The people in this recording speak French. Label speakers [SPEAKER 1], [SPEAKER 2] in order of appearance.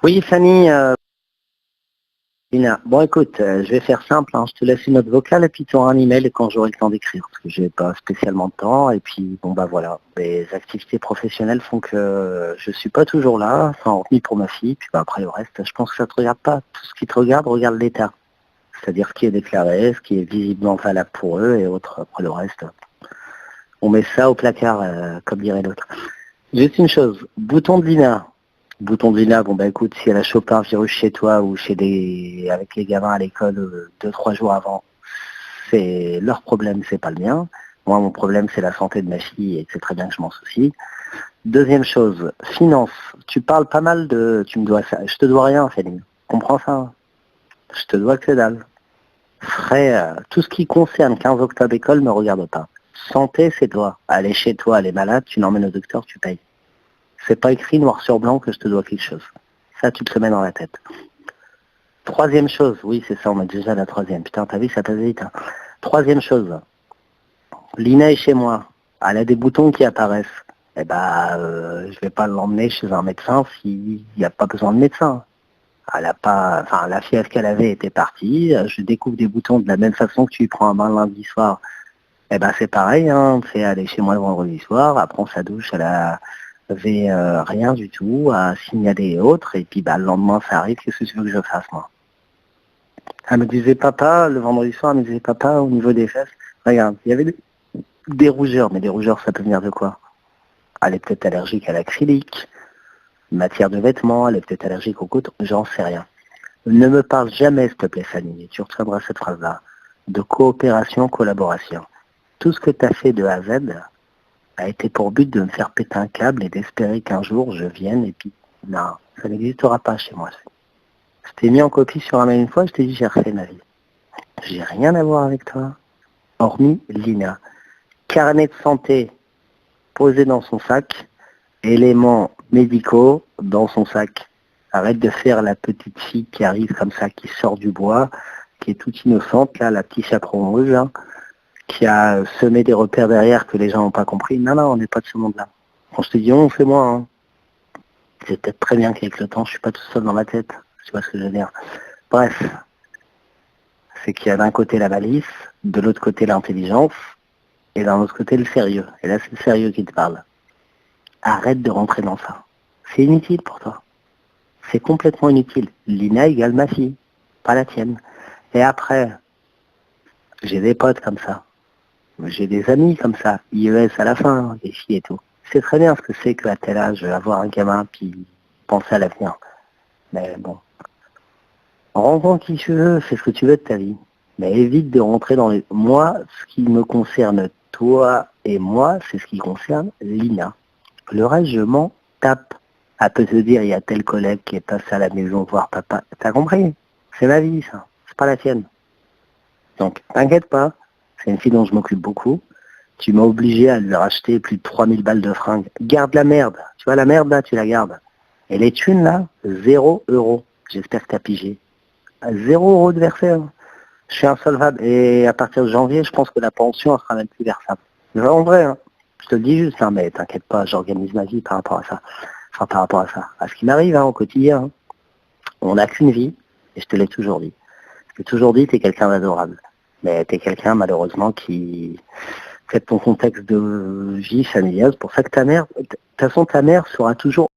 [SPEAKER 1] Oui, Fanny, Lina. Bon, écoute, je vais faire simple, hein. Je te laisse une note vocale et puis tu auras un email quand j'aurai le temps d'écrire, parce que j'ai pas spécialement de temps. Et puis, bon, bah voilà, les activités professionnelles font que je suis pas toujours là, enfin, hormis pour ma fille. Puis bah, après le reste, je pense que ça te regarde pas. Tout ce qui te regarde, regarde l'État. C'est-à-dire ce qui est déclaré, ce qui est visiblement valable pour eux et autres. Après le reste, on met ça au placard, comme dirait l'autre. Juste une chose, bouton de Lina. Bouton de Lina, bon bah écoute, si elle a chopé un virus chez toi ou chez avec les gamins à l'école 2, 3 jours avant, c'est leur problème, c'est pas le mien. Moi, mon problème, c'est la santé de ma fille et c'est très bien que je m'en soucie. Deuxième chose, finance. Tu parles pas mal tu me dois ça. Je te dois rien, Céline. Comprends ça, hein. Je te dois que dalle. Frais, tout ce qui concerne 15 octobre école ne regarde pas. Santé, c'est toi. Aller chez toi, elle est malade, tu l'emmènes au docteur, tu payes. C'est pas écrit noir sur blanc que je te dois quelque chose. Ça, tu te le mets dans la tête. Troisième chose, oui, c'est ça, on est déjà à la troisième. Putain, t'as vu, ça passe vite, hein. Troisième chose, Lina est chez moi. Elle a des boutons qui apparaissent. Eh ben, je vais pas l'emmener chez un médecin s'il n'y a pas besoin de médecin. Elle a pas, enfin, la fièvre qu'elle avait était partie. Je découvre des boutons de la même façon que tu prends un bain lundi soir. Eh ben, c'est pareil, hein. C'est aller chez moi le vendredi soir, elle prend sa douche, elle avait rien du tout à signaler et autres. Et puis, bah, le lendemain, ça arrive. Qu'est-ce que tu veux que je fasse, moi? Elle me disait, papa, le vendredi soir, elle me disait, papa, au niveau des fesses, regarde, il y avait des rougeurs, mais des rougeurs, ça peut venir de quoi? Elle est peut-être allergique à l'acrylique, matière de vêtements, elle est peut-être allergique au coton, j'en sais rien. Ne me parle jamais, s'il te plaît, Fanny, et tu retiendras cette phrase-là, de coopération, collaboration. Tout ce que tu as fait de A à Z a été pour but de me faire péter un câble et d'espérer qu'un jour je vienne et puis, non, ça n'existera pas chez moi. Je t'ai mis en copie sur un mail une fois, je t'ai dit j'ai refait ma vie. J'ai rien à voir avec toi, hormis Lina. Carnet de santé posé dans son sac, éléments médicaux dans son sac. Arrête de faire la petite fille qui arrive comme ça, qui sort du bois, qui est toute innocente, là, la petite chaperon rouge, hein, qui a semé des repères derrière que les gens n'ont pas compris. Non, non, on n'est pas de ce monde-là. Quand je te dis on, c'est moi. Hein. C'est peut-être très bien qu'avec le temps, je suis pas tout seul dans ma tête. Tu vois ce que je veux dire. Bref, c'est qu'il y a d'un côté la malice, de l'autre côté l'intelligence, et d'un autre côté le sérieux. Et là, c'est le sérieux qui te parle. Arrête de rentrer dans ça. C'est inutile pour toi. C'est complètement inutile. Lina égale ma fille, pas la tienne. Et après, j'ai des potes comme ça. J'ai des amis comme ça, IES à la fin, des filles et tout. C'est très bien ce que c'est qu'à tel âge, avoir un gamin puis penser à l'avenir. Mais bon, rencontre qui tu veux, fais ce que tu veux de ta vie. Mais évite de rentrer dans les... Moi, ce qui me concerne, toi et moi, c'est ce qui concerne Lina. Le reste, je m'en tape. Elle peut te dire, il y a tel collègue qui est passé à la maison voir papa. T'as compris? C'est ma vie, ça. C'est pas la tienne. Donc, t'inquiète pas. C'est une fille dont je m'occupe beaucoup. Tu m'as obligé à lui racheter plus de 3000 balles de fringues. Garde la merde. Tu vois la merde là, tu la gardes. Et les thunes là, 0 euros. J'espère que t'as pigé. 0 euros de versé. Hein. Je suis insolvable. Et à partir de janvier, je pense que la pension elle sera même plus versable. Mais en vrai, hein. Je te le dis juste, hein, mais t'inquiète pas, j'organise ma vie par rapport à ça. Enfin, par rapport à ça. À ce qui m'arrive hein, au quotidien. Hein. On n'a qu'une vie, et je te l'ai toujours dit. Je t'ai toujours dit, t'es quelqu'un d'adorable. Mais t'es quelqu'un, malheureusement, qui fait ton contexte de vie familiale. C'est pour ça que ta mère, de toute façon, ta mère sera toujours